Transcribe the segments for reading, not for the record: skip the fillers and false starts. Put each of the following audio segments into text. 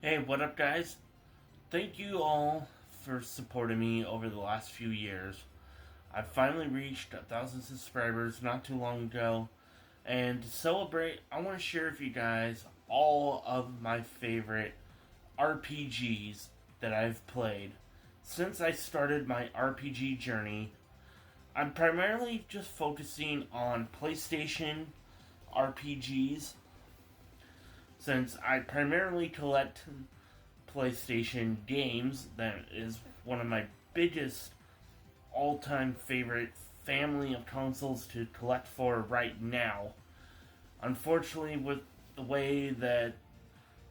Hey, what up, guys? Thank you all for supporting me over the last few years. I finally reached 1,000 subscribers not too long ago, and to celebrate, I want to share with you guys all of my favorite RPGs that I've played. Since I started my RPG journey, I'm primarily just focusing on PlayStation RPGs, since I primarily collect PlayStation games. That is one of my biggest all-time favorite family of consoles to collect for right now. Unfortunately, with the way that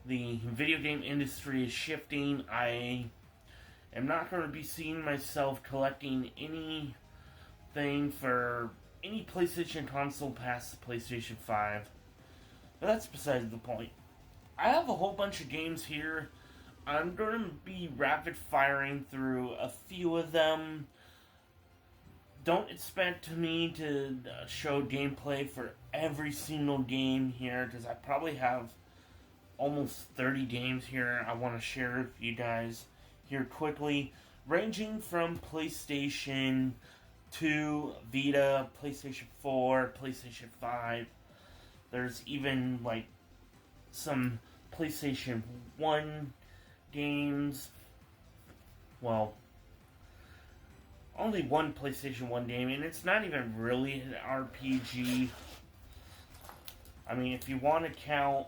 the video game industry is shifting, I am not going to be seeing myself collecting anything for any PlayStation console past the PlayStation 5. But that's besides the point. I have a whole bunch of games here. I'm going to be rapid firing through a few of them. Don't expect me to show gameplay for every single game here, because I probably have almost 30 games here I want to share with you guys here quickly, ranging from PlayStation 2, Vita, PlayStation 4, PlayStation 5. There's even like some PlayStation 1 games. Well, only one PlayStation 1 game, and it's not even really an RPG. I mean, if you want to count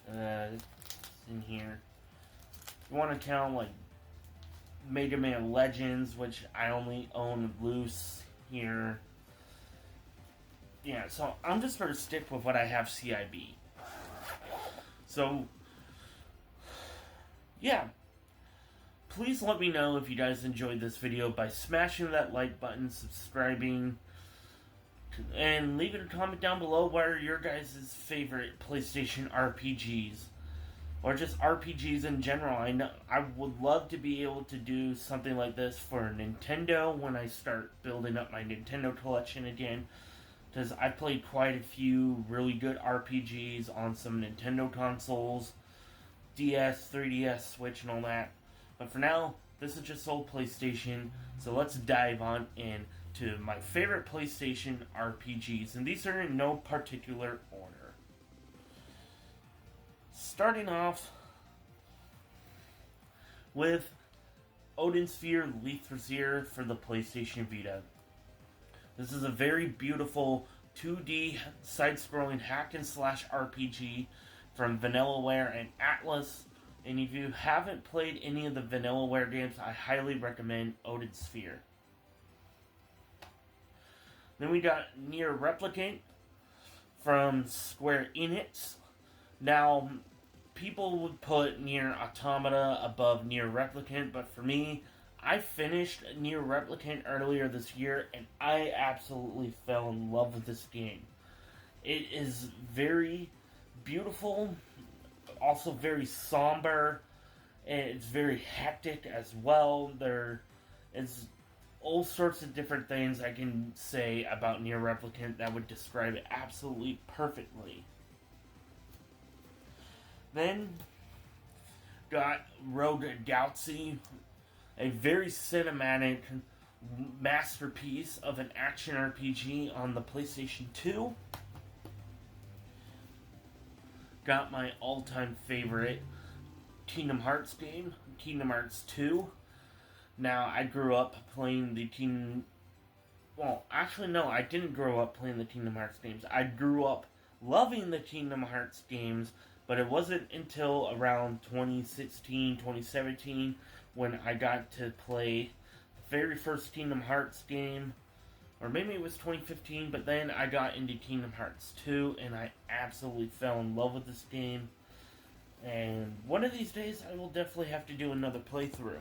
in here, if you want to count like Mega Man Legends, which I only own loose here. Yeah, so I'm just going to stick with what I have CIB. So, yeah. Please let me know if you guys enjoyed this video by smashing that like button, subscribing, and leaving a comment down below what are your guys' favorite PlayStation RPGs. Or just RPGs in general. I would love to be able to do something like this for Nintendo when I start building up my Nintendo collection again. Because I've played quite a few really good RPGs on some Nintendo consoles, DS, 3DS, Switch, and all that. But for now, this is just old PlayStation, so let's dive on into my favorite PlayStation RPGs, and these are in no particular order. Starting off with Odin Sphere Leithrasir for the PlayStation Vita. This is a very beautiful 2D side-scrolling hack-and-slash RPG from Vanillaware and Atlas. And if you haven't played any of the Vanillaware games, I highly recommend Odin Sphere. Then we got Nier Replicant from Square Enix. Now, people would put Nier Automata above Nier Replicant, but for me, I finished Nier Replicant earlier this year, and I absolutely fell in love with this game. It is very beautiful, also very somber, and it's very hectic as well. There is all sorts of different things I can say about Nier Replicant that would describe it absolutely perfectly. Then got Rogue Galaxy, a very cinematic masterpiece of an action RPG on the PlayStation 2. Got my all-time favorite Kingdom Hearts game, Kingdom Hearts 2. Now, I grew up playing the Kingdom... Well, actually, no, I didn't grow up playing the Kingdom Hearts games. I grew up loving the Kingdom Hearts games, but it wasn't until around 2016, 2017 when I got to play the very first Kingdom Hearts game. Or maybe it was 2015, but then I got into Kingdom Hearts 2, and I absolutely fell in love with this game. And one of these days, I will definitely have to do another playthrough.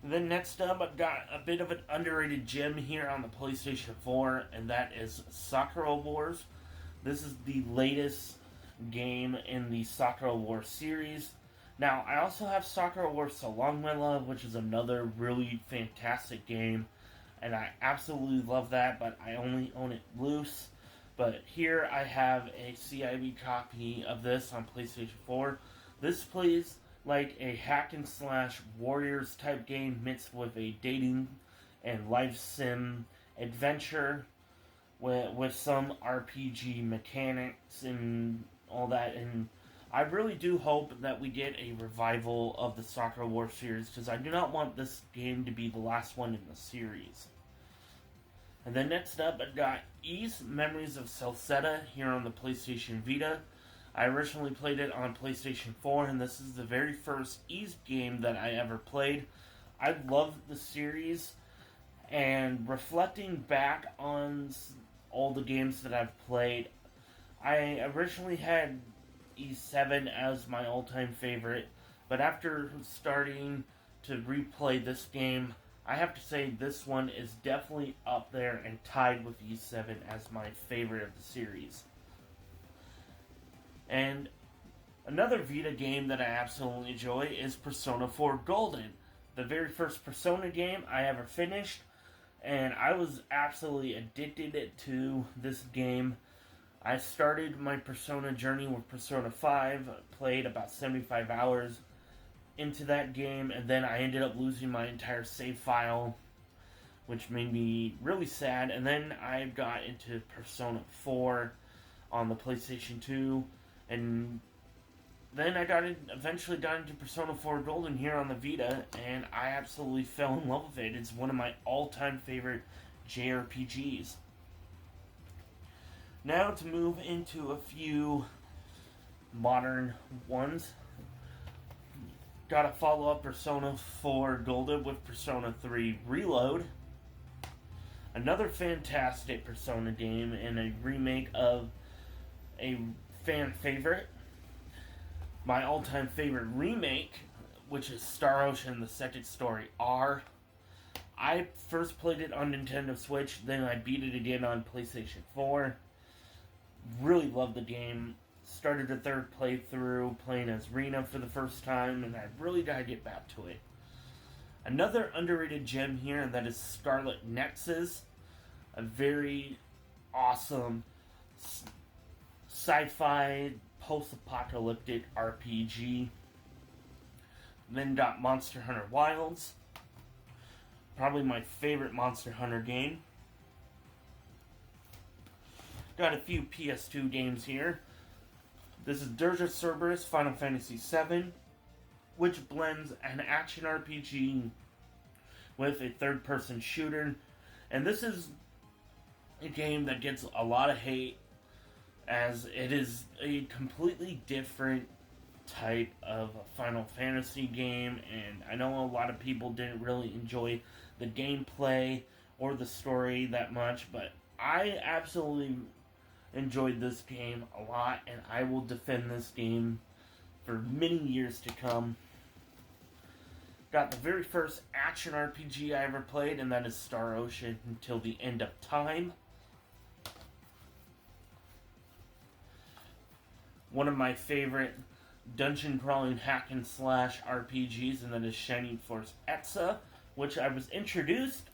Then next up, I've got a bit of an underrated gem here on the PlayStation 4, and that is Sakura Wars. This is the latest game in the Sakura Wars series. Now, I also have Sakura Wars So Long My Love, which is another really fantastic game, and I absolutely love that, but I only own it loose. But here I have a CIB copy of this on PlayStation 4. This plays like a hack and slash warriors type game mixed with a dating and life sim adventure with some RPG mechanics and all that. And I really do hope that we get a revival of the Soccer War series, because I do not want this game to be the last one in the series. And then next up, I got Ys Memories of Celceta here on the PlayStation Vita. I originally played it on PlayStation 4, and this is the very first Ys game that I ever played. I love the series, and reflecting back on all the games that I've played, I originally had Ys 7 as my all-time favorite, but after starting to replay this game, I have to say this one is definitely up there and tied with Ys 7 as my favorite of the series. And another Vita game that I absolutely enjoy is Persona 4 Golden. The very first Persona game I ever finished, and I was absolutely addicted to this game. I started my Persona journey with Persona 5, played about 75 hours into that game, and then I ended up losing my entire save file, which made me really sad. And then I got into Persona 4 on the PlayStation 2, and then I eventually got into Persona 4 Golden here on the Vita, and I absolutely fell in love with it. It's one of my all-time favorite JRPGs. Now to move into a few modern ones. Got to follow up Persona 4 Golden with Persona 3 Reload. Another fantastic Persona game and a remake of a fan favorite. My all-time favorite remake, which is Star Ocean: The Second Story R. I first played it on Nintendo Switch, then I beat it again on PlayStation 4. Really loved the game. Started a third playthrough playing as Rena for the first time, and I really gotta get back to it. Another underrated gem here, and that is Scarlet Nexus, a very awesome sci-fi post-apocalyptic RPG. Then got Monster Hunter Wilds, probably my favorite Monster Hunter game. Got a few PS2 games here. This is Dirge of Cerberus Final Fantasy VII, which blends an action RPG with a third-person shooter. And this is a game that gets a lot of hate, as it is a completely different type of a Final Fantasy game, and I know a lot of people didn't really enjoy the gameplay or the story that much, but I absolutely enjoyed this game a lot, and I will defend this game for many years to come. Got the very first action RPG I ever played, and that is Star Ocean Until the End of Time. One of my favorite dungeon crawling hack and slash RPGs, and that is Shining Force Exa, which I was introduced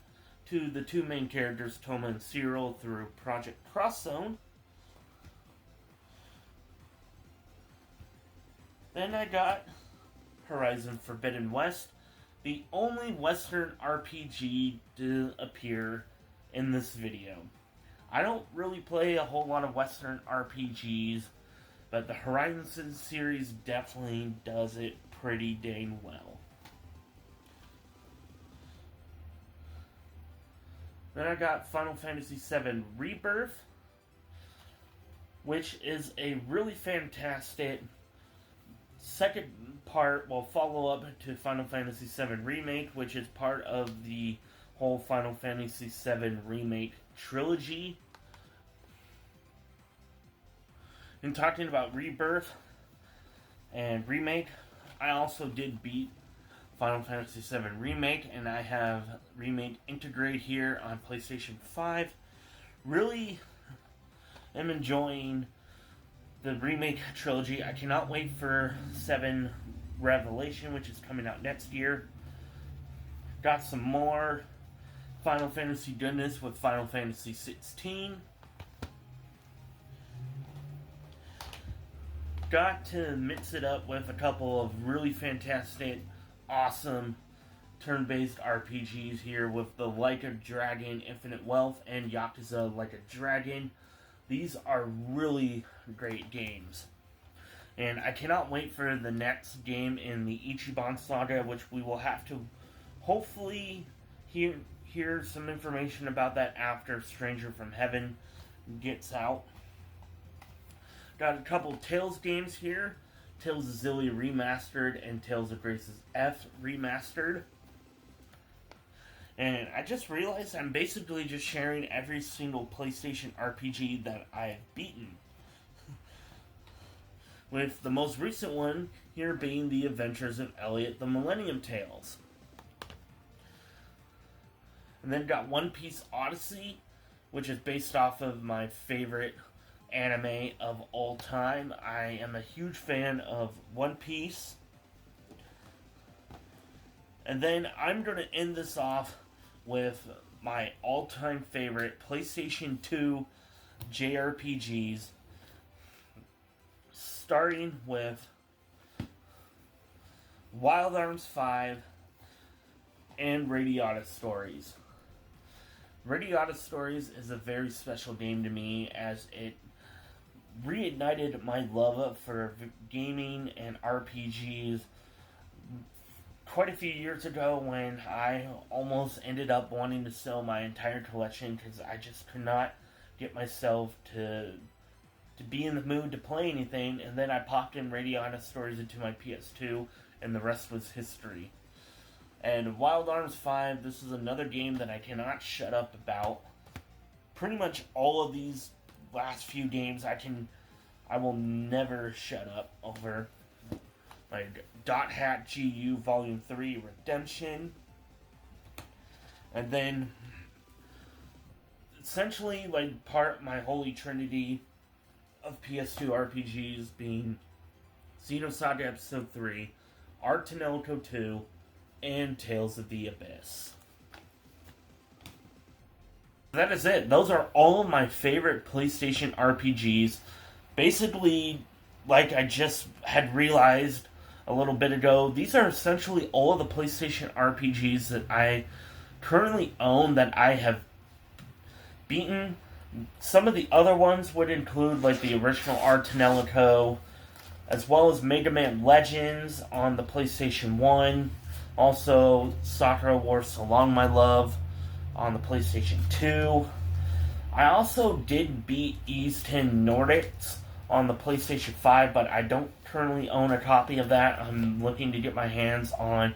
to the two main characters, Toma and Cyril, through Project Cross Zone. Then I got Horizon Forbidden West, the only Western RPG to appear in this video. I don't really play a whole lot of Western RPGs, but the Horizon series definitely does it pretty dang well. Then I got Final Fantasy VII Rebirth, which is a really fantastic second part, follow-up to Final Fantasy VII Remake, which is part of the whole Final Fantasy VII Remake trilogy. In talking about Rebirth and Remake, I also did beat Final Fantasy VII Remake, and I have Remake Integrate here on PlayStation 5. Really am enjoying the Remake trilogy. I cannot wait for 7 Revelation, which is coming out next year. Got some more Final Fantasy goodness with Final Fantasy 16. got to mix it up with a couple of really fantastic, awesome turn-based RPGs here with the Like a Dragon Infinite Wealth and Yakuza Like a Dragon. These are really great games. And I cannot wait for the next game in the Ichiban Saga, which we will have to hopefully hear some information about that after Stranger from Heaven gets out. Got a couple Tales games here. Tales of Xillia Remastered and Tales of Graces F Remastered. And I just realized I'm basically just sharing every single PlayStation RPG that I have beaten. With the most recent one here being The Adventures of Elliot the Millennium Tales. And then got One Piece Odyssey, which is based off of my favorite anime of all time. I am a huge fan of One Piece. And then I'm going to end this off with my all-time favorite PlayStation 2 JRPGs, starting with Wild Arms 5 and Radiata Stories. Radiata Stories is a very special game to me as it reignited my love for gaming and RPGs quite a few years ago when I almost ended up wanting to sell my entire collection because I just could not get myself to be in the mood to play anything, and then I popped in Radiata Stories into my PS2 and the rest was history. And Wild Arms 5, this is another game that I cannot shut up about. Pretty much all of these last few games I will never shut up over. Like Dot Hat GU Volume 3 Redemption. And then essentially like my holy trinity of PS2 RPGs being Xenosaga Episode 3, Art Tonelico 2, and Tales of the Abyss. That is it. Those are all of my favorite PlayStation RPGs. Basically, like I just had realized a little bit ago, these are essentially all of the PlayStation RPGs that I currently own that I have beaten. Some of the other ones would include like the original Art Tonelico, as well as Mega Man Legends on the PlayStation 1. Also, Sakura Wars Along My Love on the PlayStation 2. I also did beat Ys 10 Nordics on the PlayStation 5, but I don't currently own a copy of that. I'm looking to get my hands on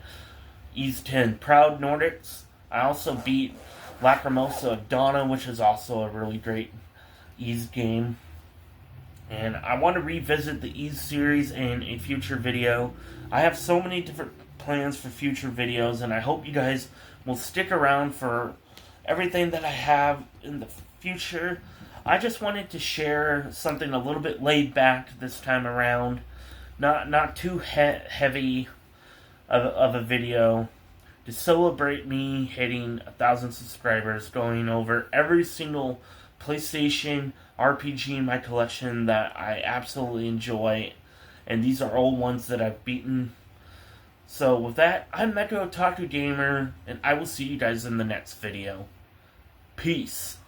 Ys 10 Proud Nordics. I also beat Lacrimosa of Donna, which is also a really great Ys game. And I want to revisit the Ys series in a future video. I have so many different plans for future videos, and I hope you guys will stick around for everything that I have in the future. I just wanted to share something a little bit laid back this time around. Not too heavy of a video to celebrate me hitting 1,000 subscribers, going over every single PlayStation RPG in my collection that I absolutely enjoy, and these are all ones that I've beaten. So with that, I'm Mecha Otaku Gamer, and I will see you guys in the next video. Peace.